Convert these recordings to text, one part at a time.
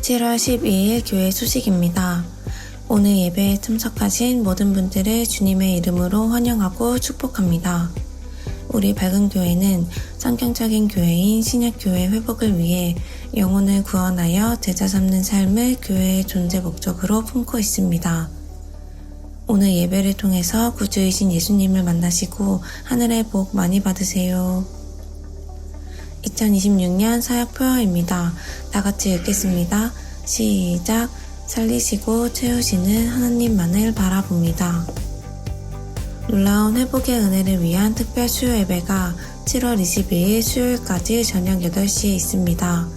7월 12일 교회 소식입니다. 오늘 예배에 참석하신 모든 분들을 주님의 이름으로 환영하고 축복합니다. 우리 밝은 교회는 성경적인 교회인 신약교회 회복을 위해 영혼을 구원하여 제자 삼는 삶을 교회의 존재 목적으로 품고 있습니다. 오늘 예배를 통해서 구주이신 예수님을 만나시고 하늘의 복 많이 받으세요. 2026년 사역 표어입니다. 다 같이 읽겠습니다. 시작. 살리시고 채우시는 하나님만을 바라봅니다. 놀라운 회복의 은혜를 위한 특별 수요 예배가 7월 22일 수요일까지 저녁 8시에 있습니다.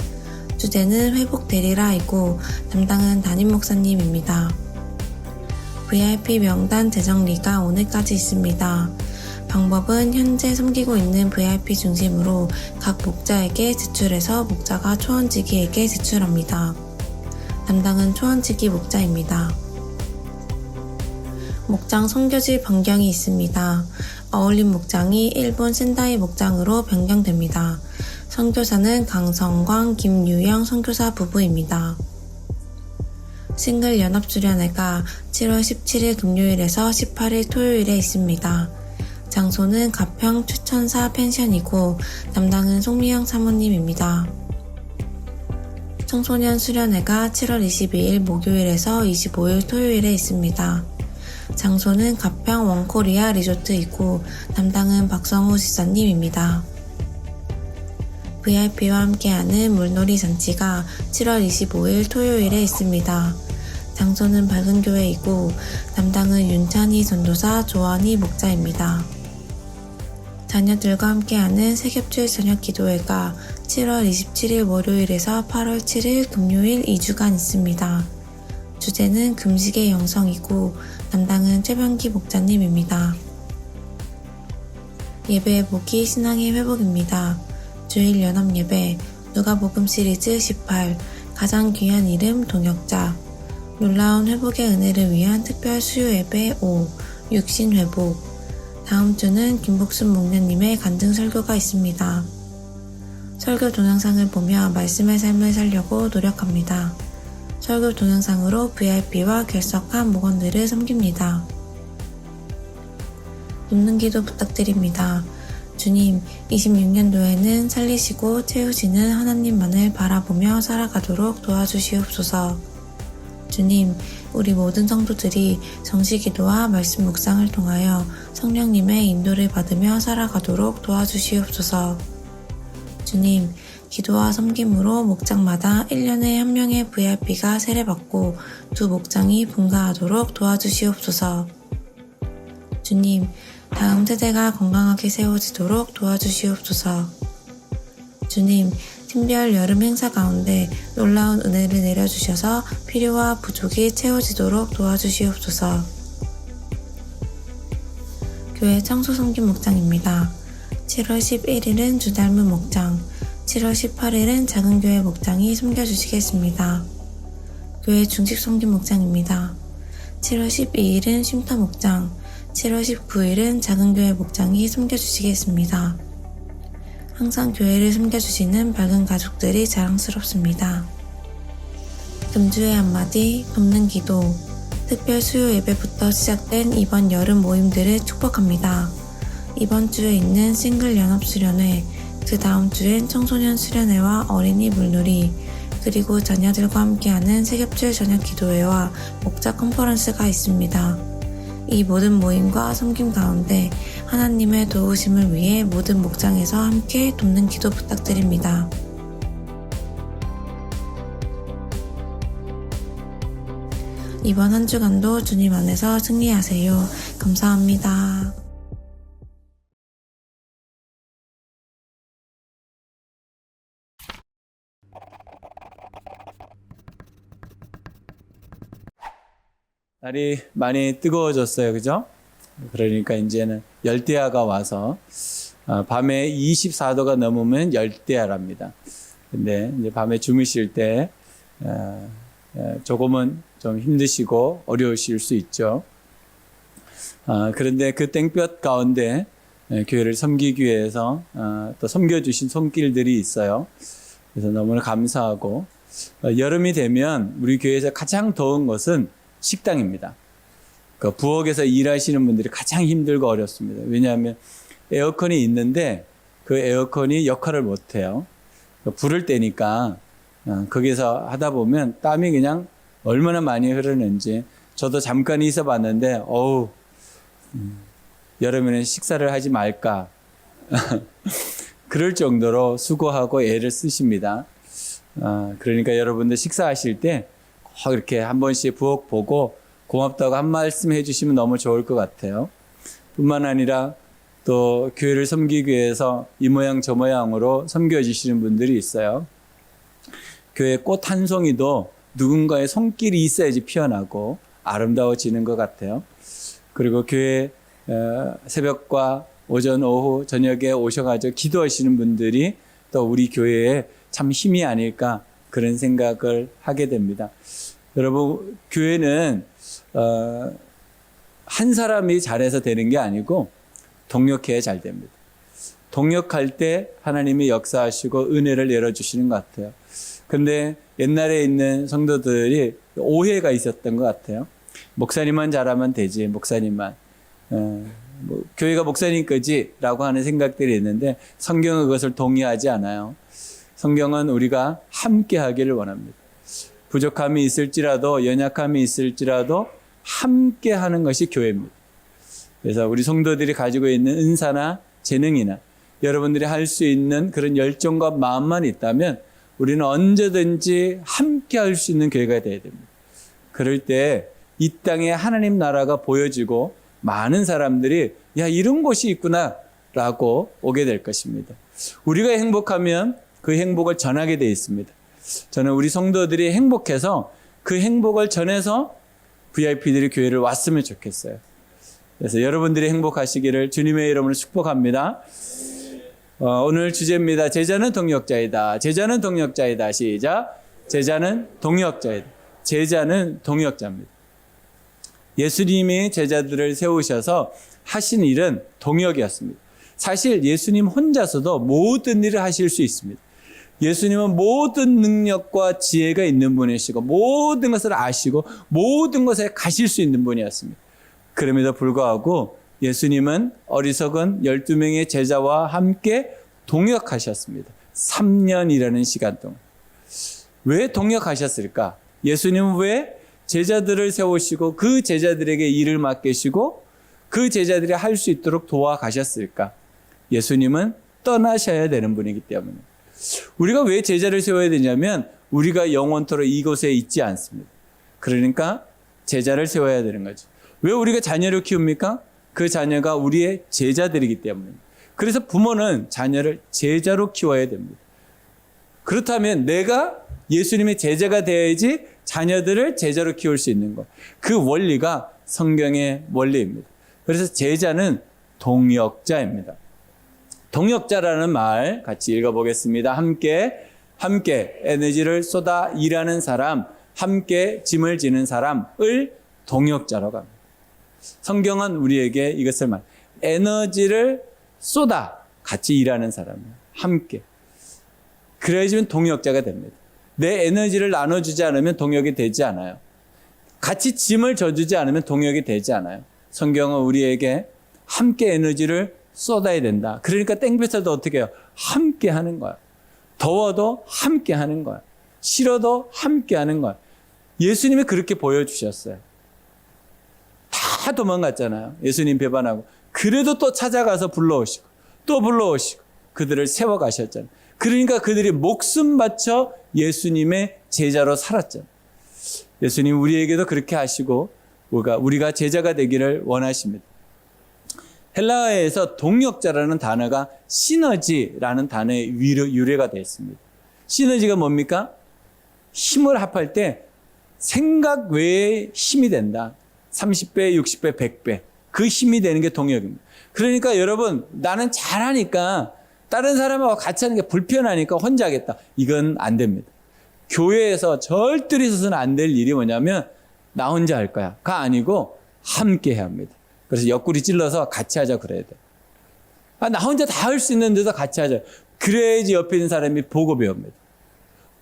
주제는 회복되리라이고 담당은 담임 목사님입니다. VIP 명단 제정리가 오늘까지 있습니다. 방법은 현재 섬기고 있는 VIP 중심으로 각 목자에게 제출해서 목자가 초원지기에게 제출합니다. 담당은 초원지기 목자입니다. 목장 선교지 변경이 있습니다. 어울림 목장이 일본 센다이 목장으로 변경됩니다. 선교사는 강성광, 김유영 선교사 부부입니다. 싱글 연합수련회가 7월 17일 금요일에서 18일 토요일에 있습니다. 장소는 가평 최천사 펜션이고 담당은 송미영 사모님입니다. 청소년 수련회가 7월 22일 목요일에서 25일 토요일에 있습니다. 장소는 가평 원코리아 리조트이고 담당은 박성우 지사님입니다. VIP와 함께하는 물놀이 잔치가 7월 25일 토요일에 있습니다. 장소는 밝은 교회이고 담당은 윤찬희 전도사 조한희 목자입니다. 자녀들과 함께하는 세겹주일 저녁 기도회가 7월 27일 월요일에서 8월 7일 금요일 2주간 있습니다. 주제는 금식의 영성이고 담당은 최병기 목자님입니다. 예배의 복이 신앙의 회복입니다. 주일 연합 예배, 누가복음 시리즈 18, 가장 귀한 이름 동역자, 놀라운 회복의 은혜를 위한 특별 수요 예배 5, 육신 회복. 다음 주는 김복순 목녀님의 간증 설교가 있습니다. 설교 동영상을 보며 말씀의 삶을 살려고 노력합니다. 설교 동영상으로 VIP와 결석한 목원들을 섬깁니다. 돕는 기도 부탁드립니다. 주님, 26년도에는 살리시고 채우시는 하나님만을 바라보며 살아가도록 도와주시옵소서. 주님, 우리 모든 성도들이 정시기도와 말씀 묵상을 통하여 성령님의 인도를 받으며 살아가도록 도와주시옵소서. 주님, 기도와 섬김으로 목장마다 1년에 한 명의 VIP가 세례받고 두 목장이 분가하도록 도와주시옵소서. 주님, 다음 세대가 건강하게 세워지도록 도와주시옵소서. 주님, 팀별 여름 행사 가운데 놀라운 은혜를 내려주셔서 필요와 부족이 채워지도록 도와주시옵소서. 교회 청소 섬김 목장입니다. 7월 11일은 주닮은 목장, 7월 18일은 작은 교회 목장이 섬겨주시겠습니다. 교회 중식 섬김 목장입니다. 7월 12일은 쉼터 목장, 7월 19일은 작은 교회 목장이 섬겨주시겠습니다. 항상 교회를 섬겨주시는 밝은 가족들이 자랑스럽습니다. 금주의 한마디, 돕는 기도, 특별 수요 예배부터 시작된 이번 여름 모임들을 축복합니다. 이번 주에 있는 싱글 연합 수련회, 그 다음 주엔 청소년 수련회와 어린이 물놀이, 그리고 자녀들과 함께하는 세겹주일 저녁 기도회와 목자 컨퍼런스가 있습니다. 이 모든 모임과 섬김 가운데 하나님의 도우심을 위해 모든 목장에서 함께 돕는 기도 부탁드립니다. 이번 한 주간도 주님 안에서 승리하세요. 감사합니다. 날이 많이 뜨거워졌어요. 그죠? 그러니까 이제는 열대야가 와서 밤에 24도가 넘으면 열대야랍니다. 근데 이제 밤에 주무실 때 조금은 좀 힘드시고 어려우실 수 있죠. 그런데 그 땡볕 가운데 교회를 섬기기 위해서 또 섬겨주신 손길들이 있어요. 그래서 너무나 감사하고 여름이 되면 우리 교회에서 가장 더운 것은 식당입니다. 그 부엌에서 일하시는 분들이 가장 힘들고 어렵습니다. 왜냐하면 에어컨이 있는데 그 에어컨이 역할을 못해요. 불을 떼니까 거기서 하다 보면 땀이 그냥 얼마나 많이 흐르는지. 저도 잠깐 있어 봤는데 여름에는 식사를 하지 말까 그럴 정도로 수고하고 애를 쓰십니다. 그러니까 여러분들 식사하실 때 꼭 이렇게 한 번씩 부엌 보고 고맙다고 한 말씀 해주시면 너무 좋을 것 같아요. 뿐만 아니라 또 교회를 섬기기 위해서 이 모양 저 모양으로 섬겨주시는 분들이 있어요. 교회 꽃 한 송이도 누군가의 손길이 있어야지 피어나고 아름다워지는 것 같아요. 그리고 교회 새벽과 오전, 오후, 저녁에 오셔가지고 기도하시는 분들이 또 우리 교회에 참 힘이 아닐까 그런 생각을 하게 됩니다. 여러분, 교회는 한 사람이 잘해서 되는 게 아니고 동력해야 잘 됩니다. 동력할 때 하나님이 역사하시고 은혜를 열어주시는 것 같아요. 근데 옛날에 있는 성도들이 오해가 있었던 것 같아요. 목사님만 잘하면 되지, 목사님만. 교회가 목사님 거지 라고 하는 생각들이 있는데 성경은 그것을 동의하지 않아요. 성경은 우리가 함께 하기를 원합니다. 부족함이 있을지라도 연약함이 있을지라도 함께 하는 것이 교회입니다. 그래서 우리 성도들이 가지고 있는 은사나 재능이나 여러분들이 할 수 있는 그런 열정과 마음만 있다면 우리는 언제든지 함께 할 수 있는 교회가 되어야 됩니다. 그럴 때 이 땅에 하나님 나라가 보여지고 많은 사람들이 야, 이런 곳이 있구나 라고 오게 될 것입니다. 우리가 행복하면 그 행복을 전하게 되어 있습니다. 저는 우리 성도들이 행복해서 그 행복을 전해서 VIP들이 교회를 왔으면 좋겠어요. 그래서 여러분들이 행복하시기를 주님의 이름으로 축복합니다. 오늘 주제입니다. 제자는 동역자이다. 제자는 동역자이다. 시작. 제자는 동역자이다. 제자는 동역자입니다. 예수님이 제자들을 세우셔서 하신 일은 동역이었습니다. 사실 예수님 혼자서도 모든 일을 하실 수 있습니다. 예수님은 모든 능력과 지혜가 있는 분이시고 모든 것을 아시고 모든 것에 가실 수 있는 분이었습니다. 그럼에도 불구하고 예수님은 어리석은 12명의 제자와 함께 동역하셨습니다. 3년이라는 시간 동안. 왜 동역하셨을까? 예수님은 왜 제자들을 세우시고 그 제자들에게 일을 맡기시고 그 제자들이 할 수 있도록 도와가셨을까? 예수님은 떠나셔야 되는 분이기 때문에. 우리가 왜 제자를 세워야 되냐면 우리가 영원토록 이곳에 있지 않습니다. 그러니까 제자를 세워야 되는 거죠. 왜 우리가 자녀를 키웁니까? 그 자녀가 우리의 제자들이기 때문에. 그래서 부모는 자녀를 제자로 키워야 됩니다. 그렇다면 내가 예수님의 제자가 되어야지 자녀들을 제자로 키울 수 있는 것. 그 원리가 성경의 원리입니다. 그래서 제자는 동역자입니다. 동역자라는 말 같이 읽어보겠습니다. 함께 에너지를 쏟아 일하는 사람, 함께 짐을 지는 사람을 동역자라고 합니다. 성경은 우리에게 이것을 에너지를 쏟아 같이 일하는 사람이에요. 함께. 그래야지만 동역자가 됩니다. 내 에너지를 나눠주지 않으면 동역이 되지 않아요. 같이 짐을 져주지 않으면 동역이 되지 않아요. 성경은 우리에게 함께 에너지를 쏟아야 된다. 그러니까 땡볕에도 어떻게 해요? 함께 하는 거야. 더워도 함께 하는 거야. 싫어도 함께 하는 거야. 예수님이 그렇게 보여주셨어요. 다 도망갔잖아요. 예수님 배반하고. 그래도 또 찾아가서 불러오시고 또 불러오시고 그들을 세워가셨잖아요. 그러니까 그들이 목숨 바쳐 예수님의 제자로 살았잖아요. 예수님 우리에게도 그렇게 하시고 우리가 제자가 되기를 원하십니다. 헬라어에서 동역자라는 단어가 시너지라는 단어의 유래가 되어 있습니다. 시너지가 뭡니까? 힘을 합할 때 생각 외에 힘이 된다. 30배, 60배, 100배. 그 힘이 되는 게 동역입니다. 그러니까 여러분, 나는 잘하니까 다른 사람하고 같이 하는 게 불편하니까 혼자 하겠다. 이건 안 됩니다. 교회에서 절대로 있어서는 안 될 일이 뭐냐면 나 혼자 할 거야가 아니고 함께 해야 합니다. 그래서 옆구리 찔러서 같이 하자 그래야 돼. 나 혼자 다 할 수 있는데도 같이 하자. 그래야지 옆에 있는 사람이 보고 배웁니다.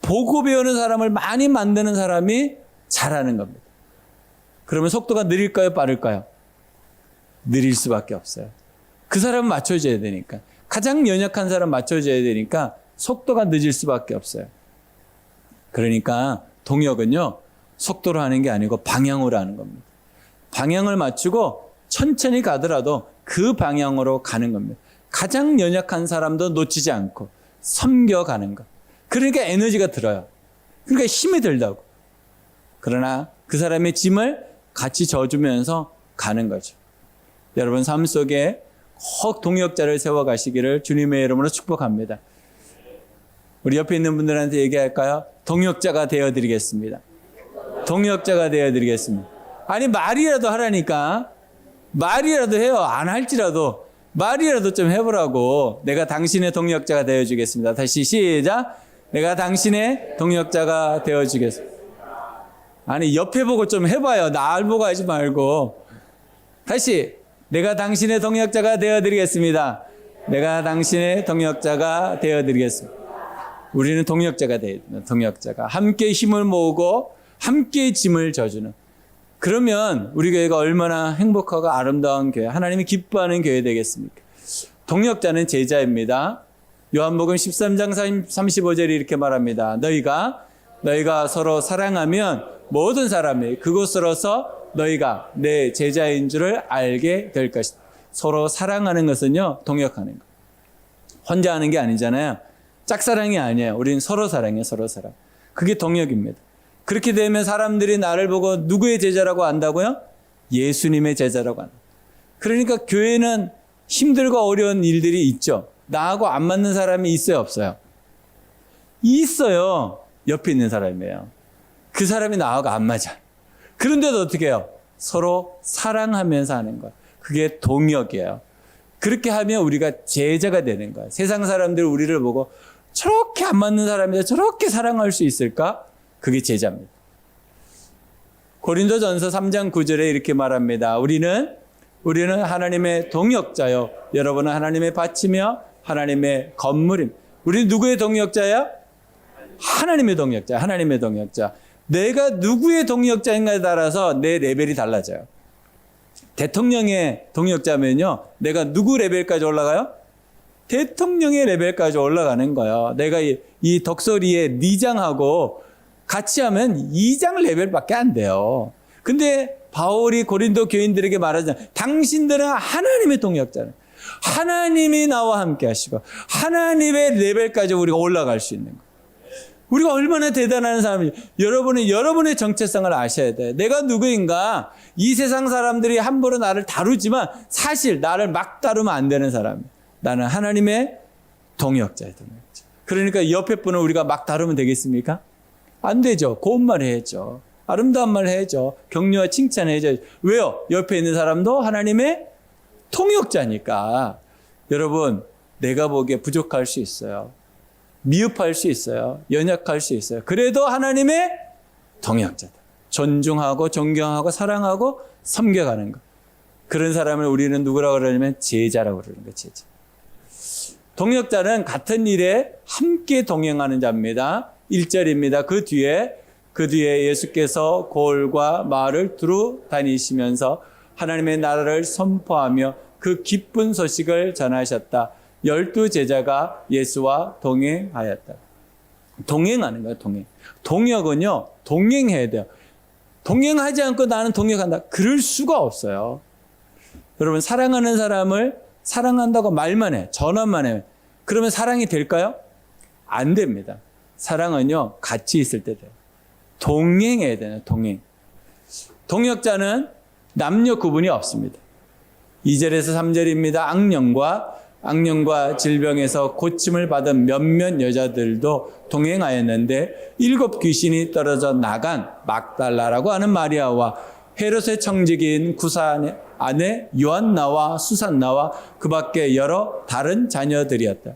보고 배우는 사람을 많이 만드는 사람이 잘하는 겁니다. 그러면 속도가 느릴까요? 빠를까요? 느릴 수밖에 없어요. 그 사람은 맞춰줘야 되니까. 가장 연약한 사람 맞춰줘야 되니까 속도가 늦을 수밖에 없어요. 그러니까 동역은요, 속도로 하는 게 아니고 방향으로 하는 겁니다. 방향을 맞추고 천천히 가더라도 그 방향으로 가는 겁니다. 가장 연약한 사람도 놓치지 않고 섬겨가는 것. 그러니까 에너지가 들어요. 그러니까 힘이 들다고. 그러나 그 사람의 짐을 같이 져주면서 가는 거죠. 여러분 삶 속에 꼭 동역자를 세워가시기를 주님의 이름으로 축복합니다. 우리 옆에 있는 분들한테 얘기할까요? 동역자가 되어드리겠습니다. 동역자가 되어드리겠습니다. 아니 말이라도 하라니까. 말이라도 해요. 안 할지라도 말이라도 좀 해보라고. 내가 당신의 동역자가 되어주겠습니다. 다시 시작. 내가 당신의 동역자가 되어주겠습니다. 아니 옆에 보고 좀 해봐요. 날 보고 하지 말고. 다시 내가 당신의 동역자가 되어드리겠습니다. 내가 당신의 동역자가 되어드리겠습니다. 우리는 동역자가 돼야 됩니다. 동역자가 함께 힘을 모으고 함께 짐을 져주는. 그러면 우리 교회가 얼마나 행복하고 아름다운 교회, 하나님이 기뻐하는 교회 되겠습니까? 동역자는 제자입니다. 요한복음 13장 35절이 이렇게 말합니다. 너희가 서로 사랑하면 모든 사람이 그곳으로서 너희가 내 제자인 줄을 알게 될 것이다. 서로 사랑하는 것은요, 동역하는 것. 혼자 하는 게 아니잖아요. 짝사랑이 아니에요. 우리는 서로 사랑해요. 서로 사랑. 그게 동역입니다. 그렇게 되면 사람들이 나를 보고 누구의 제자라고 안다고요? 예수님의 제자라고 한다. 그러니까 교회는 힘들고 어려운 일들이 있죠. 나하고 안 맞는 사람이 있어요, 없어요? 있어요. 옆에 있는 사람이에요. 그 사람이 나하고 안 맞아. 그런데도 어떻게 해요? 서로 사랑하면서 하는 거예요. 그게 동역이에요. 그렇게 하면 우리가 제자가 되는 거예요. 세상 사람들이 우리를 보고 저렇게 안 맞는 사람이다 저렇게 사랑할 수 있을까? 그게 제자입니다. 고린도전서 3장 9절에 이렇게 말합니다. 우리는 하나님의 동역자요. 여러분은 하나님의 밭이며 하나님의 건물임. 우리는 누구의 동역자야? 하나님의 동역자. 하나님의 동역자. 내가 누구의 동역자인가에 따라서 내 레벨이 달라져요. 대통령의 동역자면요, 내가 누구 레벨까지 올라가요? 대통령의 레벨까지 올라가는 거예요. 내가 이 덕소리의 리장하고 같이 하면 2장 레벨밖에 안 돼요. 근데 바울이 고린도 교인들에게 말하잖아요. 당신들은 하나님의 동역자는 하나님이 나와 함께 하시고 하나님의 레벨까지 우리가 올라갈 수 있는 거예요. 우리가 얼마나 대단한 사람인지 여러분의 정체성을 아셔야 돼요. 내가 누구인가? 이 세상 사람들이 함부로 나를 다루지만 사실 나를 막 다루면 안 되는 사람이에요. 나는 하나님의 동역자예요. 동역자. 그러니까 옆에 분을 우리가 막 다루면 되겠습니까? 안 되죠. 고운 말 해야죠. 아름다운 말 해야죠. 격려와 칭찬해야죠. 왜요? 옆에 있는 사람도 하나님의 동역자니까. 여러분, 내가 보기에 부족할 수 있어요. 미흡할 수 있어요. 연약할 수 있어요. 그래도 하나님의 동역자다. 존중하고 존경하고 사랑하고 섬겨가는 것. 그런 사람을 우리는 누구라고 그러냐면 제자라고 그러는 거예요. 제자. 동역자는 같은 일에 함께 동행하는 자입니다. 1절입니다. 그 뒤에 예수께서 고을과 마을을 두루 다니시면서 하나님의 나라를 선포하며 그 기쁜 소식을 전하셨다. 12 제자가 예수와 동행하였다. 동행하는 거예요. 동행. 동역은요, 동행해야 돼요. 동행하지 않고 나는 동역한다. 그럴 수가 없어요. 여러분, 사랑하는 사람을 사랑한다고 말만 해. 전화만 해. 그러면 사랑이 될까요? 안 됩니다. 사랑은요, 같이 있을 때 돼요. 동행해야 돼요. 동행. 동역자는 남녀 구분이 없습니다. 2절에서 3절입니다. 악령과 질병에서 고침을 받은 몇몇 여자들도 동행하였는데 7 귀신이 떨어져 나간 막달라라고 하는 마리아와 헤롯의 청지기인 구사 아내 요한나와 수산나와 그 밖에 여러 다른 자녀들이었다.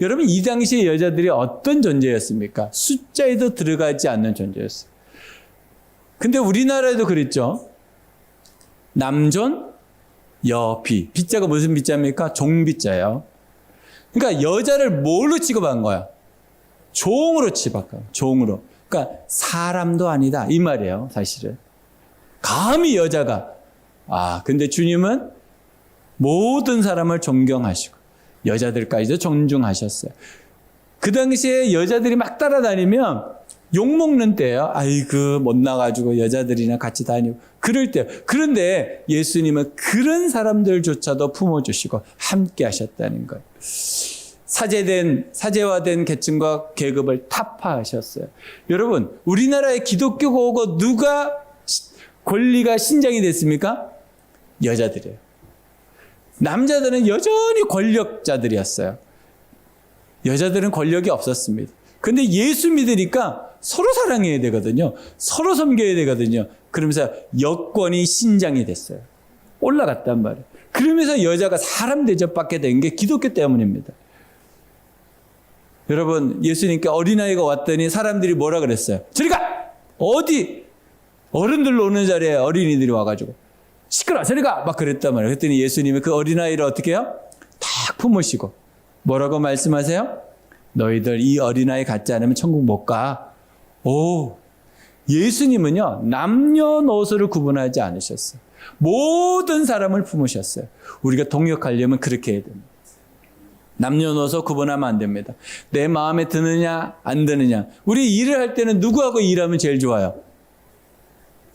여러분, 이 당시의 여자들이 어떤 존재였습니까? 숫자에도 들어가지 않는 존재였어요. 근데 우리나라에도 그랬죠. 남존, 여비. 비자가 무슨 비자입니까? 종비자예요. 그러니까 여자를 뭘로 취급한 거야? 종으로 치박하고 종으로. 그러니까 사람도 아니다 이 말이에요. 사실은 감히 여자가 근데 주님은 모든 사람을 존경하시고 여자들까지도 존중하셨어요. 그 당시에 여자들이 막 따라다니면 욕먹는 때예요. 아이고 못 나가지고 여자들이나 같이 다니고 그럴 때. 그런데 예수님은 그런 사람들조차도 품어주시고 함께 하셨다는 거예요. 사제화된 계층과 계급을 타파하셨어요. 여러분, 우리나라에 기독교가 오고 누가 권리가 신장이 됐습니까? 여자들이에요. 남자들은 여전히 권력자들이었어요. 여자들은 권력이 없었습니다. 근데 예수 믿으니까 서로 사랑해야 되거든요. 서로 섬겨야 되거든요. 그러면서 여권이 신장이 됐어요. 올라갔단 말이에요. 그러면서 여자가 사람 대접받게 된 게 기독교 때문입니다. 여러분, 예수님께 어린아이가 왔더니 사람들이 뭐라 그랬어요? 저리 가! 어디? 어른들 노는 자리에 어린이들이 와가지고 시끄러! 저리 가! 막 그랬단 말이에요. 그랬더니 예수님이 그 어린아이를 어떻게 해요? 탁 품으시고 뭐라고 말씀하세요? 너희들 이 어린아이 갖지 않으면 천국 못 가. 오, 예수님은요 남녀노소를 구분하지 않으셨어요. 모든 사람을 품으셨어요. 우리가 동역하려면 그렇게 해야 됩니다. 남녀노소 구분하면 안 됩니다. 내 마음에 드느냐 안 드느냐. 우리 일을 할 때는 누구하고 일하면 제일 좋아요?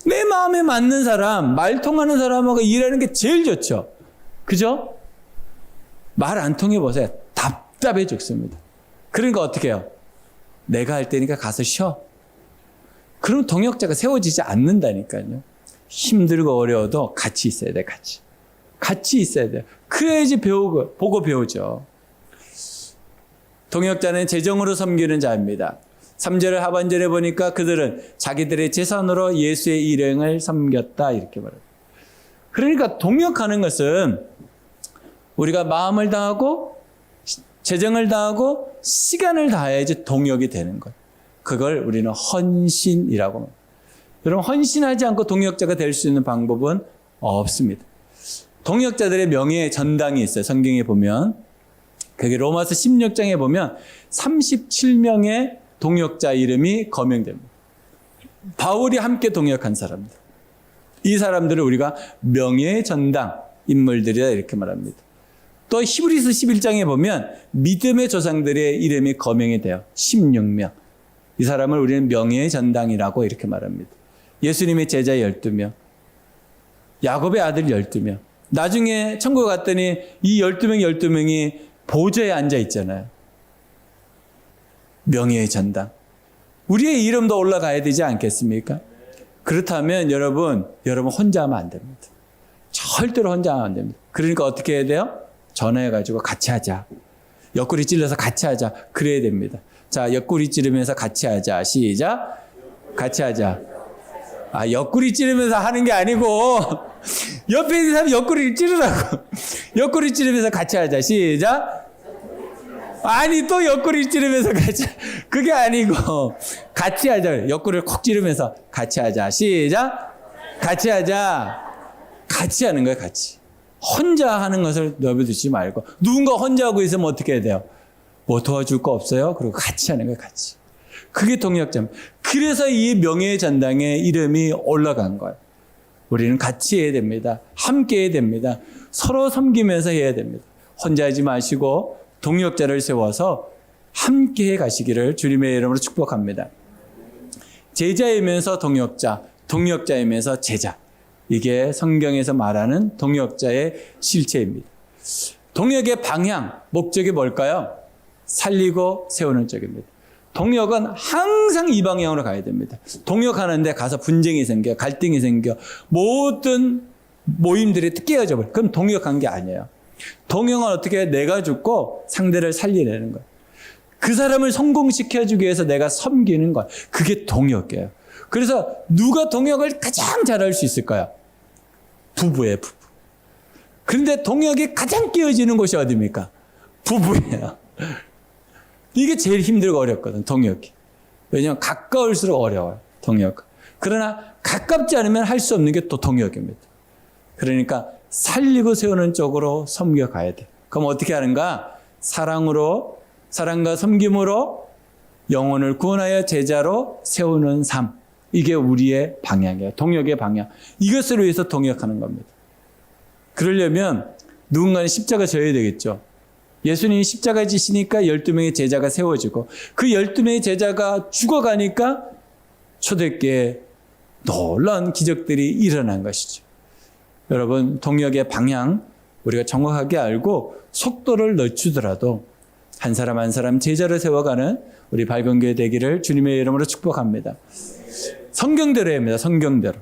내 마음에 맞는 사람, 말 통하는 사람하고 일하는 게 제일 좋죠. 그죠? 말 안 통해 보세요. 답답해 죽습니다. 그러니까 어떻게 해요? 내가 할 때니까 가서 쉬어. 그럼 동역자가 세워지지 않는다니까요. 힘들고 어려워도 같이 있어야 돼, 같이. 같이 있어야 돼요. 그래야지 보고 배우죠. 동역자는 재정으로 섬기는 자입니다. 3절 하반절에 보니까 그들은 자기들의 재산으로 예수의 일행을 섬겼다 이렇게 말합니다. 그러니까 동역하는 것은 우리가 마음을 다하고 재정을 다하고 시간을 다해야지 동역이 되는 거예요. 그걸 우리는 헌신이라고 합니다. 여러분, 헌신하지 않고 동역자가 될 수 있는 방법은 없습니다. 동역자들의 명예 전당이 있어요. 성경에 보면. 그게 로마서 16장에 보면 37명의 동역자 이름이 거명됩니다. 바울이 함께 동역한 사람들. 이 사람들을 우리가 명예의 전당 인물들이다 이렇게 말합니다. 또 히브리서 11장에 보면 믿음의 조상들의 이름이 거명이 돼요. 16명. 이 사람을 우리는 명예의 전당이라고 이렇게 말합니다. 예수님의 제자 12명. 야곱의 아들 12명. 나중에 천국 갔더니 이 12명이 보좌에 앉아 있잖아요. 명예의 전당. 우리의 이름도 올라가야 되지 않겠습니까? 그렇다면 여러분 혼자 하면 안 됩니다. 절대로 혼자 하면 안 됩니다. 그러니까 어떻게 해야 돼요? 전화해가지고 같이 하자. 옆구리 찔러서 같이 하자. 그래야 됩니다. 자, 옆구리 찌르면서 같이 하자. 시작. 같이 하자. 옆구리 찌르면서 하는 게 아니고 옆에 있는 사람이 옆구리를 찌르라고. 옆구리 찌르면서 같이 하자. 시작. 아니 또 옆구리 찌르면서 같이. 그게 아니고 같이 하자. 옆구리를 콕 찌르면서 같이 하자. 시작. 같이 하자. 같이 하는 거예요. 같이. 혼자 하는 것을 내버려두지 말고 누군가 혼자 하고 있으면 어떻게 해야 돼요? 뭐 도와줄 거 없어요? 그리고 같이 하는 거예요. 같이. 그게 동역자입니다. 그래서 이 명예의 전당에 이름이 올라간 거예요. 우리는 같이 해야 됩니다. 함께 해야 됩니다. 서로 섬기면서 해야 됩니다. 혼자 하지 마시고 동역자를 세워서 함께 해 가시기를 주님의 이름으로 축복합니다. 제자이면서 동역자, 동역자이면서 제자. 이게 성경에서 말하는 동역자의 실체입니다. 동역의 방향, 목적이 뭘까요? 살리고 세우는 쪽입니다. 동역은 항상 이 방향으로 가야 됩니다. 동역하는데 가서 분쟁이 생겨, 갈등이 생겨, 모든 모임들이 깨어져 버려요. 그럼 동역한 게 아니에요. 동역은 어떻게 해? 내가 죽고 상대를 살리려는 거예요. 그 사람을 성공시켜주기 위해서 내가 섬기는 거예요. 그게 동역이에요. 그래서 누가 동역을 가장 잘할 수 있을까요? 부부예요, 부부. 그런데 동역이 가장 깨어지는 곳이 어디입니까? 부부예요. 이게 제일 힘들고 어렵거든, 동역이. 왜냐하면 가까울수록 어려워요, 동역. 그러나 가깝지 않으면 할 수 없는 게 또 동역입니다. 그러니까 살리고 세우는 쪽으로 섬겨가야 돼. 그럼 어떻게 하는가? 사랑으로, 사랑과 섬김으로 영혼을 구원하여 제자로 세우는 삶. 이게 우리의 방향이에요. 동역의 방향. 이것을 위해서 동역하는 겁니다. 그러려면 누군가는 십자가 져야 되겠죠. 예수님이 십자가 지시니까 12명의 제자가 세워지고 그 12명의 제자가 죽어가니까 초대교회에 놀라운 기적들이 일어난 것이죠. 여러분, 동역의 방향 우리가 정확하게 알고 속도를 늦추더라도 한 사람 한 사람 제자를 세워가는 우리 밝은 교회 되기를 주님의 이름으로 축복합니다. 성경대로 합니다. 성경대로.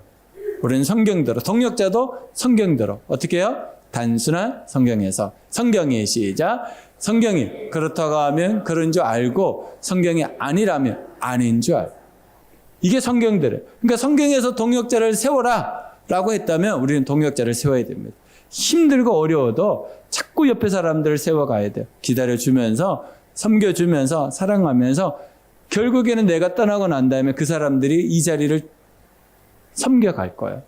우리는 성경대로. 동역자도 성경대로. 어떻게 해요? 단순한 성경에서. 성경이 시작. 성경이 그렇다고 하면 그런 줄 알고 성경이 아니라면 아닌 줄 알고. 이게 성경대로. 그러니까 성경에서 동역자를 세워라 라고 했다면 우리는 동역자를 세워야 됩니다. 힘들고 어려워도 자꾸 옆에 사람들을 세워가야 돼요. 기다려주면서 섬겨주면서 사랑하면서 결국에는 내가 떠나고 난 다음에 그 사람들이 이 자리를 섬겨갈 거예요.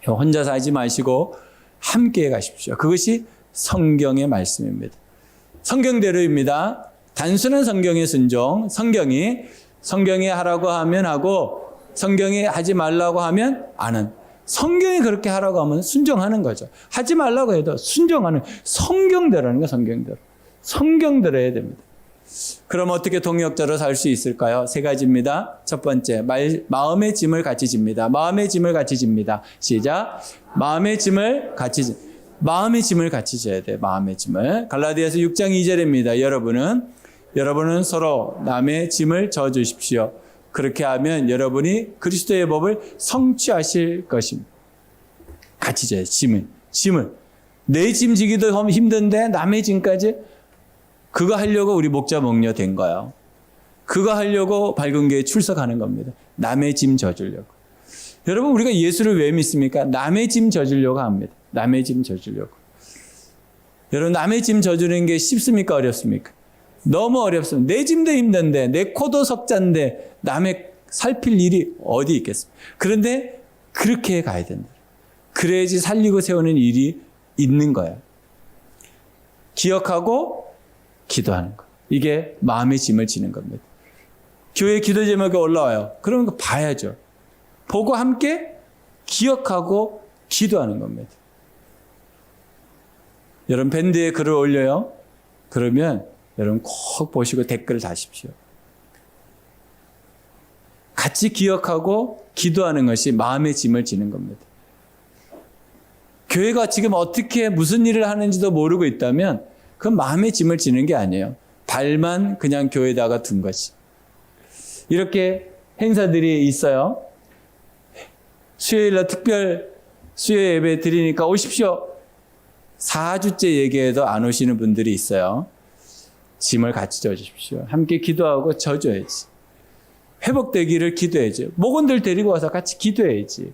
혼자 살지 마시고 함께 가십시오. 그것이 성경의 말씀입니다. 성경대로입니다. 단순한 성경의 순종, 성경이 하라고 하면 하고 성경이 하지 말라고 하면 안 하는. 성경이 그렇게 하라고 하면 순종하는 거죠. 하지 말라고 해도 순종하는 성경대로라는 거. 성경대로 해야 됩니다. 그럼 어떻게 동역자로 살 수 있을까요? 세 가지입니다. 첫 번째, 마음의 짐을 같이 집니다. 마음의 짐을 같이 집니다. 시작. 마음의 짐을 같이 져야 돼요. 마음의 짐을. 갈라디아서 6장 2절입니다. 여러분은 서로 남의 짐을 져 주십시오. 그렇게 하면 여러분이 그리스도의 법을 성취하실 것입니다. 같이 져요. 짐을. 내 짐 지기도 힘든데 남의 짐까지. 그거 하려고 우리 목자 목녀 된 거예요. 그거 하려고 밝은 교회에 출석하는 겁니다. 남의 짐 져주려고. 여러분, 우리가 예수를 왜 믿습니까? 남의 짐 져주려고 합니다. 남의 짐 져주려고. 여러분, 남의 짐 져주는 게 쉽습니까? 어렵습니까? 너무 어렵습니다. 내 짐도 힘든데, 내 코도 석잔데 남의 살필 일이 어디 있겠습니까? 그런데 그렇게 가야 된다. 그래야지 살리고 세우는 일이 있는 거예요. 기억하고 기도하는 거. 이게 마음의 짐을 지는 겁니다. 교회 기도 제목이 올라와요. 그러면 그거 봐야죠. 보고 함께 기억하고 기도하는 겁니다. 여러분, 밴드에 글을 올려요. 그러면 여러분 꼭 보시고 댓글을 다십시오. 같이 기억하고 기도하는 것이 마음의 짐을 지는 겁니다. 교회가 지금 어떻게 무슨 일을 하는지도 모르고 있다면 그건 마음의 짐을 지는 게 아니에요. 발만 그냥 교회에다가 둔 거지. 이렇게 행사들이 있어요. 수요일날 특별 수요 예배 드리니까 오십시오. 4주째 얘기해도 안 오시는 분들이 있어요. 짐을 같이 져주십시오. 함께 기도하고 져줘야지. 회복되기를 기도해야지. 목원들 데리고 와서 같이 기도해야지.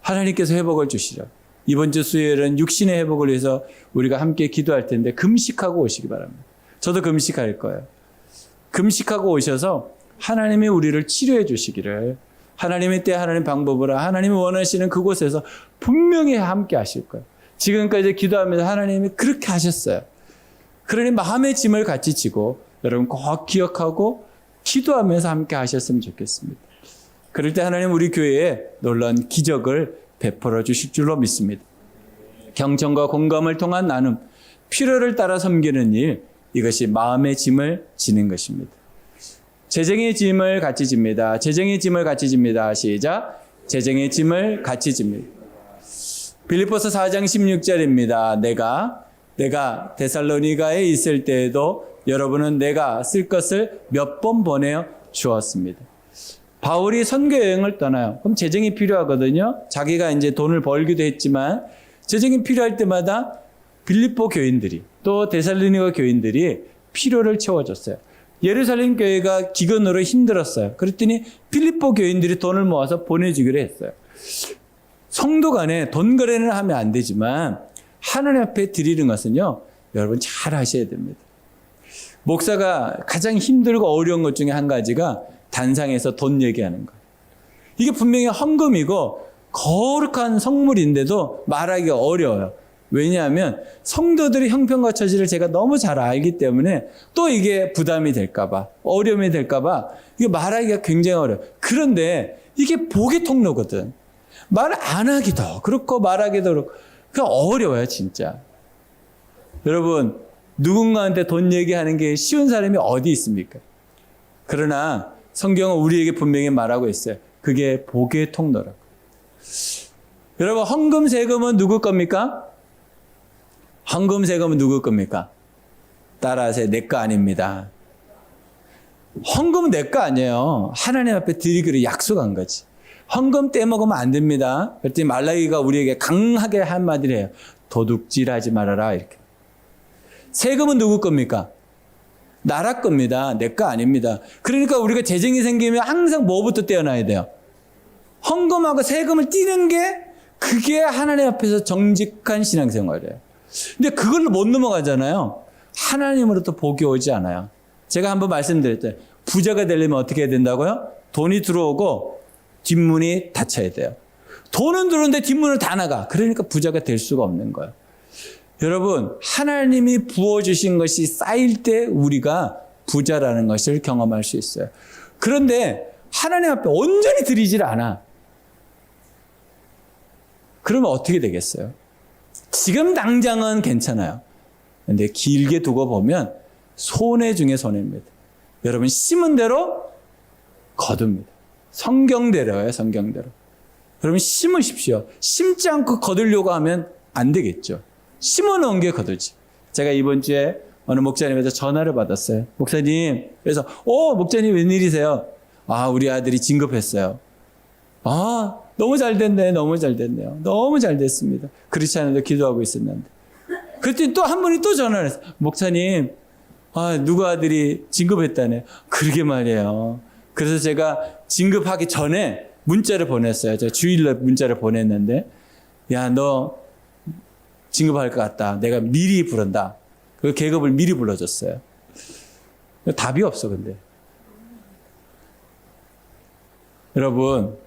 하나님께서 회복을 주시죠. 이번 주 수요일은 육신의 회복을 위해서 우리가 함께 기도할 텐데 금식하고 오시기 바랍니다. 저도 금식할 거예요. 금식하고 오셔서 하나님이 우리를 치료해 주시기를, 하나님의 때 하나님 방법으로 하나님이 원하시는 그곳에서 분명히 함께 하실 거예요. 지금까지 기도하면서 하나님이 그렇게 하셨어요. 그러니 마음의 짐을 같이 지고 여러분 꼭 기억하고 기도하면서 함께 하셨으면 좋겠습니다. 그럴 때 하나님 우리 교회에 놀라운 기적을 베풀어 주실 줄로 믿습니다. 경청과 공감을 통한 나눔, 필요를 따라 섬기는 일, 이것이 마음의 짐을 지는 것입니다. 재정의 짐을 같이 집니다. 재정의 짐을 같이 집니다. 시작. 재정의 짐을 같이 집니다. 빌립보서 4장 16절입니다. 내가 데살로니가에 있을 때에도 여러분은 내가 쓸 것을 몇 번 보내어 주었습니다. 바울이 선교 여행을 떠나요. 그럼 재정이 필요하거든요. 자기가 이제 돈을 벌기도 했지만 재정이 필요할 때마다 빌립보 교인들이 또 데살로니가 교인들이 필요를 채워줬어요. 예루살렘 교회가 기근으로 힘들었어요. 그랬더니 빌립보 교인들이 돈을 모아서 보내주기로 했어요. 성도 간에 돈 거래는 하면 안 되지만 하나님 앞에 드리는 것은요, 여러분 잘 하셔야 됩니다. 목사가 가장 힘들고 어려운 것 중에 한 가지가 단상에서 돈 얘기하는 거예요. 이게 분명히 헌금이고 거룩한 성물인데도 말하기가 어려워요. 왜냐하면 성도들의 형편과 처지를 제가 너무 잘 알기 때문에 또 이게 부담이 될까봐, 어려움이 될까봐 이게 말하기가 굉장히 어려워요. 그런데 이게 복의 통로거든. 말 안 하기도 그렇고 말하기도 그렇고 그러니까 어려워요, 진짜. 여러분, 누군가한테 돈 얘기하는 게 쉬운 사람이 어디 있습니까? 그러나 성경은 우리에게 분명히 말하고 있어요. 그게 복의 통로라고. 여러분, 헌금 세금은 누구 겁니까? 헌금 세금은 누구 겁니까? 따라하세요. 내 거 아닙니다. 헌금은 내 거 아니에요. 하나님 앞에 드리기로 약속한 거지. 헌금 떼먹으면 안 됩니다. 그랬더니 말라기가 우리에게 강하게 한마디를 해요. 도둑질하지 말아라, 이렇게. 세금은 누구 겁니까? 나라 겁니다. 내 거 아닙니다. 그러니까 우리가 재정이 생기면 항상 뭐부터 떼어놔야 돼요? 헌금하고 세금을 떼는 게 그게 하나님 앞에서 정직한 신앙생활이에요. 근데 그걸로 못 넘어가잖아요. 하나님으로부터 복이 오지 않아요. 제가 한번 말씀드렸잖아요. 부자가 되려면 어떻게 해야 된다고요? 돈이 들어오고 뒷문이 닫혀야 돼요. 돈은 들어오는데 뒷문을 다 나가. 그러니까 부자가 될 수가 없는 거예요. 여러분, 하나님이 부어주신 것이 쌓일 때 우리가 부자라는 것을 경험할 수 있어요. 그런데 하나님 앞에 온전히 드리질 않아. 그러면 어떻게 되겠어요? 지금 당장은 괜찮아요. 근데 길게 두고 보면 손해 중에 손해입니다. 여러분, 심은 대로 거둡니다. 성경대로예요, 성경대로. 여러분, 심으십시오. 심지 않고 거두려고 하면 안 되겠죠. 심어놓은 게 거두지. 제가 이번 주에 어느 목사님에서 전화를 받았어요. 목사님, 그래서 목사님 웬일이세요? 우리 아들이 진급했어요. 너무 잘 됐네. 너무 잘 됐네요. 너무 잘 됐습니다. 그렇지 않아도 기도하고 있었는데. 그랬더니 또 한 분이 또 전화를 했어요. 목사님, 누구 아들이 진급했다네. 그러게 말이에요. 그래서 제가 진급하기 전에 문자를 보냈어요. 제가 주일날 문자를 보냈는데, 야, 너 진급할 것 같다. 내가 미리 부른다. 그 계급을 미리 불러줬어요. 답이 없어, 근데. 여러분,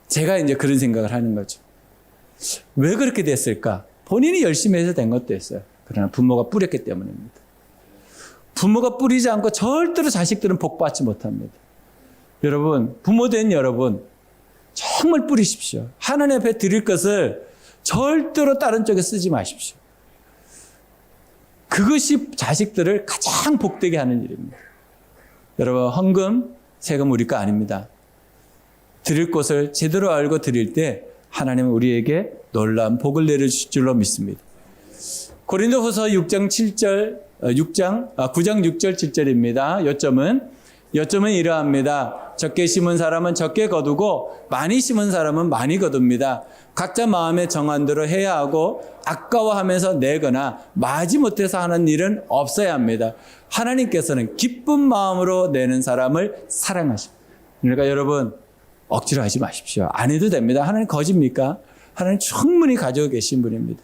제가 이제 그런 생각을 하는 거죠. 왜 그렇게 됐을까? 본인이 열심히 해서 된 것도 있어요. 그러나 부모가 뿌렸기 때문입니다. 부모가 뿌리지 않고 절대로 자식들은 복받지 못합니다. 여러분, 부모 된 여러분, 정말 뿌리십시오. 하나님 앞에 드릴 것을 절대로 다른 쪽에 쓰지 마십시오. 그것이 자식들을 가장 복되게 하는 일입니다. 여러분, 헌금, 세금 우리 거 아닙니다. 드릴 것을 제대로 알고 드릴 때 하나님은 우리에게 놀라운 복을 내려주실 줄로 믿습니다. 고린도후서 9장 6절 7절입니다. 요점은 이러합니다. 적게 심은 사람은 적게 거두고 많이 심은 사람은 많이 거둡니다. 각자 마음에 정한 대로 해야 하고 아까워하면서 내거나 마지못해서 하는 일은 없어야 합니다. 하나님께서는 기쁜 마음으로 내는 사람을 사랑하십니다. 그러니까 여러분, 억지로 하지 마십시오. 안 해도 됩니다. 하나님 거짓입니까? 하나님 충분히 가지고 계신 분입니다.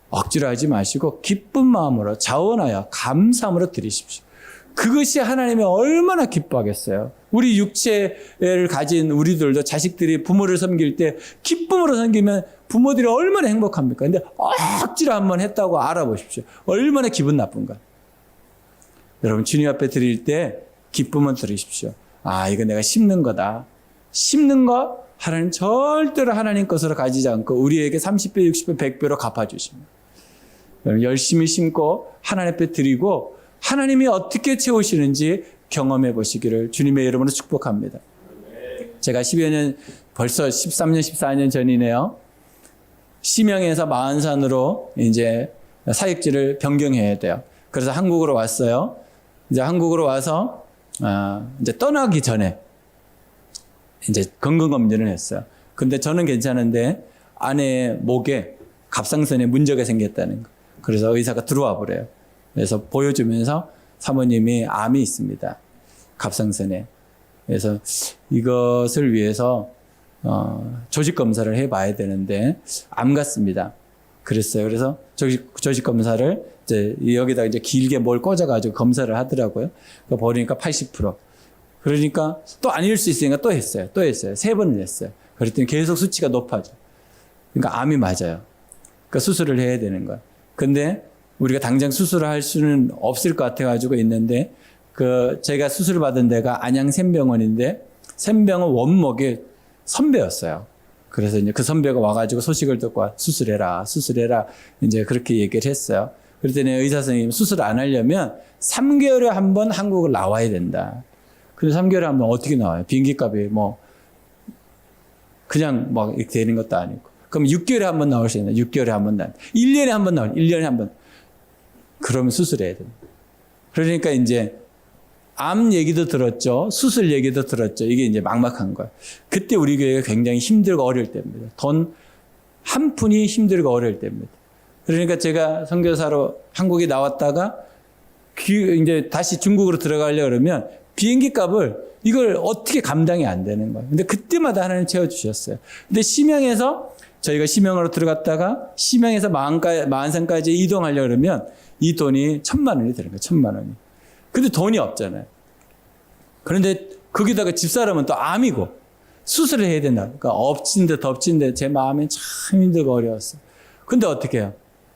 억지로 하지 마시고 기쁜 마음으로 자원하여 감사함으로 드리십시오. 그것이 하나님이 얼마나 기뻐하겠어요. 우리 육체를 가진 우리들도 자식들이 부모를 섬길 때 기쁨으로 섬기면 부모들이 얼마나 행복합니까? 근데 억지로 한번 했다고 알아보십시오. 얼마나 기분 나쁜가. 여러분, 주님 앞에 드릴 때 기쁨은 드리십시오. 이거 내가 심는 거다. 심는 거 하나님 절대로 하나님 것으로 가지지 않고 우리에게 30배, 60배, 100배로 갚아주십니다. 열심히 심고 하나님 앞에 드리고 하나님이 어떻게 채우시는지 경험해 보시기를 주님의 이름으로 축복합니다. 제가 10여 년, 벌써 13년, 14년 전이네요. 심양에서 마흔산으로 이제 사역지를 변경해야 돼요. 그래서 한국으로 왔어요. 이제 한국으로 와서 이제 떠나기 전에 이제 건강검진을 했어요. 근데 저는 괜찮은데 아내의 목에 갑상선에 문제가 생겼다는 거. 그래서 의사가 들어와 버려요. 그래서 보여주면서 사모님이 암이 있습니다. 갑상선에. 그래서 이것을 위해서 조직 검사를 해봐야 되는데 암 같습니다. 그랬어요. 그래서 조직 검사를 이제 여기다 이제 길게 뭘 꽂아가지고 검사를 하더라고요. 그러니까 보니까 80%. 그러니까 또 아닐 수 있으니까 또 했어요. 또 했어요. 3번을 했어요. 그랬더니 계속 수치가 높아져. 그러니까 암이 맞아요. 그러니까 수술을 해야 되는 거야. 근데 우리가 당장 수술을 할 수는 없을 것 같아가지고 있는데, 제가 수술을 받은 데가 안양 샘병원인데, 샘병원 원목이 선배였어요. 그래서 이제 그 선배가 와가지고 소식을 듣고 수술해라. 이제 그렇게 얘기를 했어요. 그랬더니 의사 선생님 수술 안 하려면 3개월에 한 번 한국을 나와야 된다. 그래서 3개월에 한 번 어떻게 나와요? 비행기 값이 그냥 막 이렇게 되는 것도 아니고. 그럼 6개월에 한 번 나올 수 있나? 6개월에 한 번 1년에 한 번 1년에 한 번. 그러면 수술해야 됩니다. 그러니까 이제 암 얘기도 들었죠. 수술 얘기도 들었죠. 이게 이제 막막한 거예요. 그때 우리 교회가 굉장히 힘들고 어려울 때입니다. 돈 한 푼이 힘들고 어려울 때입니다. 그러니까 제가 선교사로 한국에 나왔다가 이제 다시 중국으로 들어가려고 그러면 비행기 값을 이걸 어떻게 감당이 안 되는 거예요. 근데 그때마다 하나님 채워주셨어요. 근데 심양에서 저희가 심양으로 들어갔다가 심양에서 마한산까지 이동하려고 그러면 이 돈이 1,000만 원이 되는 거예요. 1,000만 원이. 근데 돈이 없잖아요. 그런데 거기다가 집사람은 또 암이고 수술을 해야 된다. 그러니까 엎친 데 덮친 데 제 마음이 참 힘들고 어려웠어요. 근데 어떻게 해요?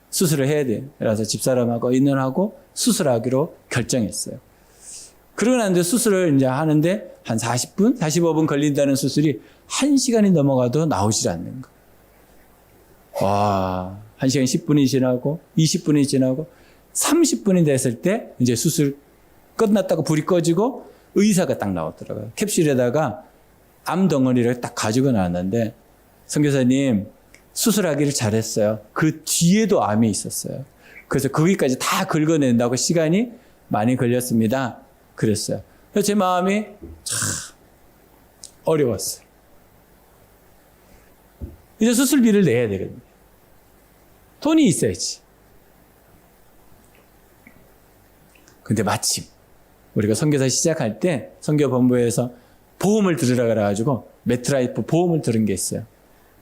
수술을 해야 돼요. 그래서 집사람하고 의논하고 수술하기로 결정했어요. 그러고 났는데 수술을 이제 하는데 한 40분, 45분 걸린다는 수술이 1시간이 넘어가도 나오질 않는 거예요. 와, 1시간 10분이 지나고 20분이 지나고 30분이 됐을 때 이제 수술 끝났다고 불이 꺼지고 의사가 딱 나오더라고요. 캡슐에다가 암 덩어리를 딱 가지고 나왔는데 선교사님 수술하기를 잘했어요. 그 뒤에도 암이 있었어요. 그래서 거기까지 다 긁어낸다고 시간이 많이 걸렸습니다. 그랬어요. 그래서 제 마음이 참 어려웠어요. 이제 수술비를 내야 되거든요. 돈이 있어야지. 근데 마침 우리가 선교사 시작할 때 선교본부에서 보험을 들으라 그래가지고 메트라이프 보험을 들은 게 있어요.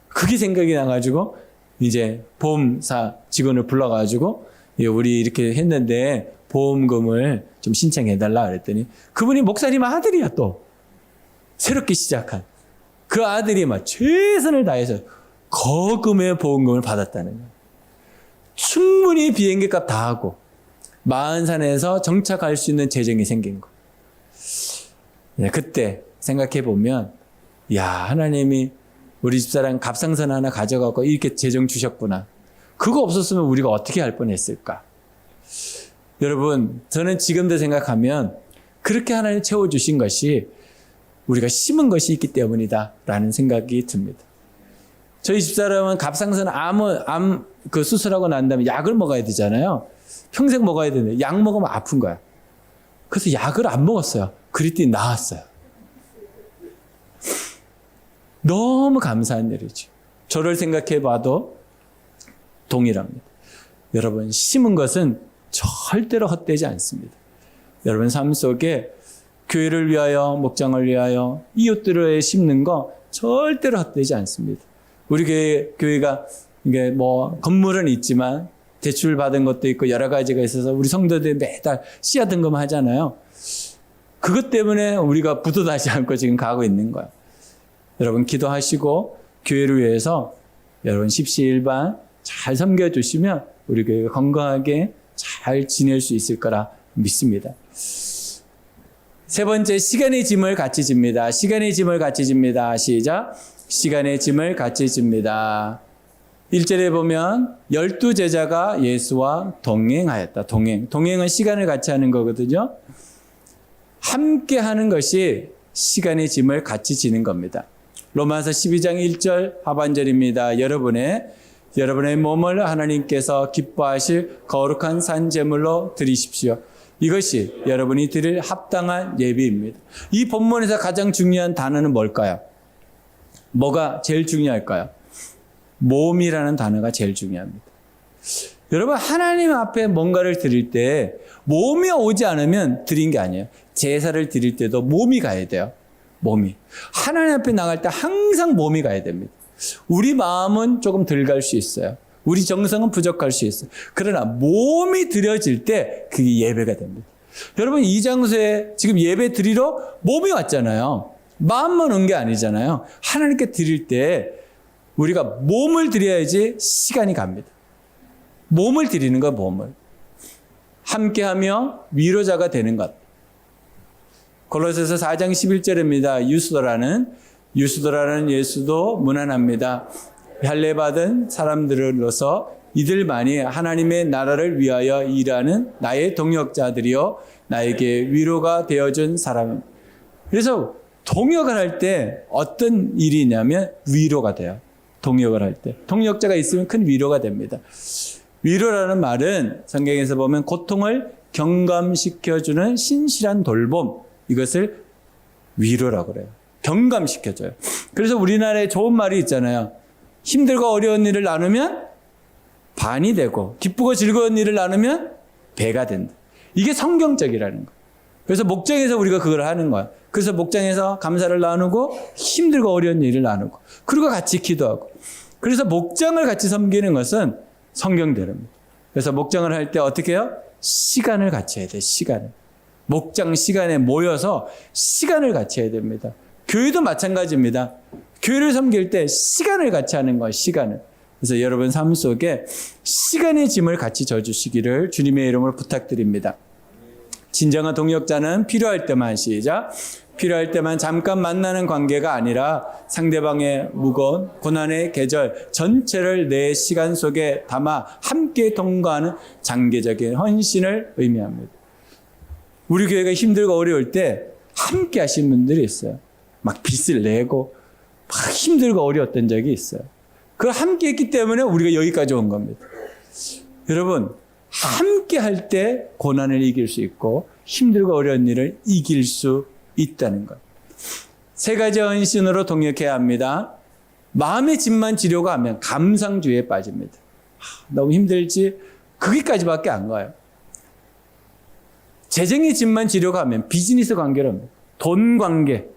그게 생각이 나가지고 이제 보험사 직원을 불러가지고 우리 이렇게 했는데 보험금을 좀 신청해달라 그랬더니 그분이 목사님 아들이야. 또 새롭게 시작한 그 아들이 막 최선을 다해서 거금의 보험금을 받았다는 거예요. 충분히 비행기 값 다 하고 마흔산에서 정착할 수 있는 재정이 생긴 거. 그때 생각해 보면, 야, 하나님이 우리 집사람 갑상선 하나 가져가고 이렇게 재정 주셨구나. 그거 없었으면 우리가 어떻게 할 뻔했을까? 여러분, 저는 지금도 생각하면 그렇게 하나님 채워주신 것이 우리가 심은 것이 있기 때문이다라는 생각이 듭니다. 저희 집사람은 갑상선 암 그 수술하고 난 다음에 약을 먹어야 되잖아요. 평생 먹어야 되는데 약 먹으면 아픈 거야. 그래서 약을 안 먹었어요. 그랬더니 나았어요. 너무 감사한 일이죠. 저를 생각해 봐도 동일합니다. 여러분, 심은 것은 절대로 헛되지 않습니다. 여러분 삶 속에 교회를 위하여, 목장을 위하여, 이웃들을 심는 거 절대로 헛되지 않습니다. 우리 교회가 이게 건물은 있지만 대출 받은 것도 있고 여러 가지가 있어서 우리 성도들이 매달 씨앗 등금 하잖아요. 그것 때문에 우리가 부도나지 않고 지금 가고 있는 거예요. 여러분 기도하시고 교회를 위해서 여러분 십시일반 잘 섬겨주시면 우리 교회가 건강하게 잘 지낼 수 있을 거라 믿습니다. 세 번째, 시간의 짐을 같이 집니다. 시간의 짐을 같이 집니다. 시작. 시간의 짐을 같이 집니다. 1절에 보면 12제자가 예수와 동행하였다. 동행은 시간을 같이 하는 거거든요. 함께 하는 것이 시간의 짐을 같이 지는 겁니다. 로마서 12장 1절 하반절입니다. 여러분의 몸을 하나님께서 기뻐하실 거룩한 산 제물로 드리십시오. 이것이 여러분이 드릴 합당한 예비입니다. 이 본문에서 가장 중요한 단어는 뭘까요? 뭐가 제일 중요할까요? 몸이라는 단어가 제일 중요합니다. 여러분, 하나님 앞에 뭔가를 드릴 때 몸이 오지 않으면 드린 게 아니에요. 제사를 드릴 때도 몸이 가야 돼요. 몸이. 하나님 앞에 나갈 때 항상 몸이 가야 됩니다. 우리 마음은 조금 덜 갈 수 있어요. 우리 정성은 부족할 수 있어요. 그러나 몸이 드려질 때 그게 예배가 됩니다. 여러분, 이 장소에 지금 예배 드리러 몸이 왔잖아요. 마음만 온 게 아니잖아요. 하나님께 드릴 때 우리가 몸을 드려야지 시간이 갑니다. 몸을 드리는 거, 몸을. 함께하며 위로자가 되는 것. 골로새서 4장 11절입니다. 유스도라는 예수도 문안합니다. 할례받은 사람들로서 이들만이 하나님의 나라를 위하여 일하는 나의 동역자들이요 나에게 위로가 되어준 사람입니다. 그래서 동역을 할 때 어떤 일이 있냐면 위로가 돼요. 동역을 할 때. 동역자가 있으면 큰 위로가 됩니다. 위로라는 말은 성경에서 보면 고통을 경감시켜주는 신실한 돌봄, 이것을 위로라고 그래요. 경감시켜줘요. 그래서 우리나라에 좋은 말이 있잖아요. 힘들고 어려운 일을 나누면 반이 되고 기쁘고 즐거운 일을 나누면 배가 된다. 이게 성경적이라는 거예요. 그래서 목장에서 우리가 그걸 하는 거야. 그래서 목장에서 감사를 나누고 힘들고 어려운 일을 나누고 그리고 같이 기도하고. 그래서 목장을 같이 섬기는 것은 성경대로입니다. 그래서 목장을 할 때 어떻게 해요? 시간을 같이 해야 돼요. 시간을. 목장 시간에 모여서 시간을 같이 해야 됩니다. 교회도 마찬가지입니다. 교회를 섬길 때 시간을 같이 하는 거예요. 시간을. 그래서 여러분 삶 속에 시간의 짐을 같이 져주시기를 주님의 이름으로 부탁드립니다. 진정한 동역자는 필요할 때만 시작. 필요할 때만 잠깐 만나는 관계가 아니라 상대방의 무거운 고난의 계절 전체를 내 시간 속에 담아 함께 동거하는 장기적인 헌신을 의미합니다. 우리 교회가 힘들고 어려울 때 함께 하신 분들이 있어요. 막 빚을 내고 막 힘들고 어려웠던 적이 있어요. 그걸 함께 했기 때문에 우리가 여기까지 온 겁니다. 여러분, 함께 할 때 고난을 이길 수 있고 힘들고 어려운 일을 이길 수 있다는 것. 세 가지 헌신으로 동역해야 합니다. 마음의 짐만 지려고 하면 감상주의에 빠집니다. 너무 힘들지? 거기까지밖에 안 가요. 재정의 짐만 지려고 하면 비즈니스 관계로 합니다. 돈 관계.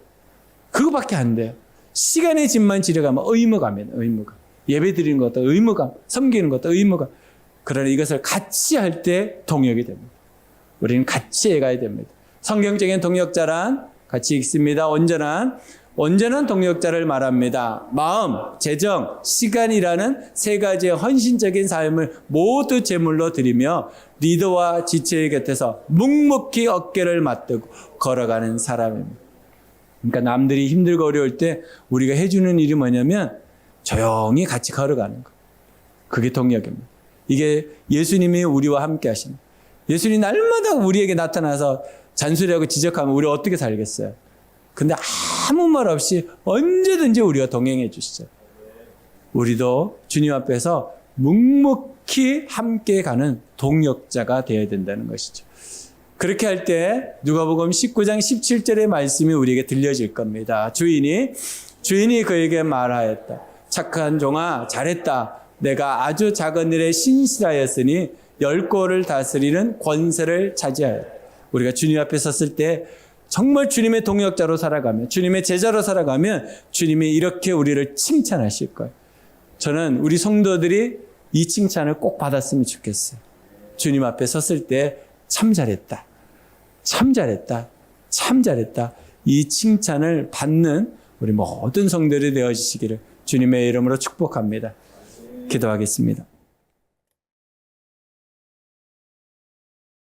그거밖에 안 돼요. 시간의 짐만 지려가면 의무감이에요. 의무감. 예배 드리는 것도 의무감, 섬기는 것도 의무감. 그러나 이것을 같이 할 때 동역이 됩니다. 우리는 같이 해가야 됩니다. 성경적인 동역자란 같이 읽습니다. 온전한 동역자를 말합니다. 마음, 재정, 시간이라는 세 가지의 헌신적인 삶을 모두 제물로 드리며 리더와 지체의 곁에서 묵묵히 어깨를 맞대고 걸어가는 사람입니다. 그러니까 남들이 힘들고 어려울 때 우리가 해주는 일이 뭐냐면 조용히 같이 걸어가는 거. 그게 동역입니다. 이게 예수님이 우리와 함께 하시는 거예요. 예수님이 날마다 우리에게 나타나서 잔소리하고 지적하면 우리 어떻게 살겠어요? 근데 아무 말 없이 언제든지 우리와 동행해 주시죠. 우리도 주님 앞에서 묵묵히 함께 가는 동역자가 되어야 된다는 것이죠. 그렇게 할 때 누가복음 19장 17절의 말씀이 우리에게 들려질 겁니다. 주인이 그에게 말하였다. 착한 종아, 잘했다. 내가 아주 작은 일에 신실하였으니 10골을 다스리는 권세를 차지하였다. 우리가 주님 앞에 섰을 때 정말 주님의 동역자로 살아가면, 주님의 제자로 살아가면 주님이 이렇게 우리를 칭찬하실 거예요. 저는 우리 성도들이 이 칭찬을 꼭 받았으면 좋겠어요. 주님 앞에 섰을 때 참 잘했다. 참 잘했다. 참 잘했다. 이 칭찬을 받는 우리 모든 성도들이 되어주시기를 주님의 이름으로 축복합니다. 기도하겠습니다.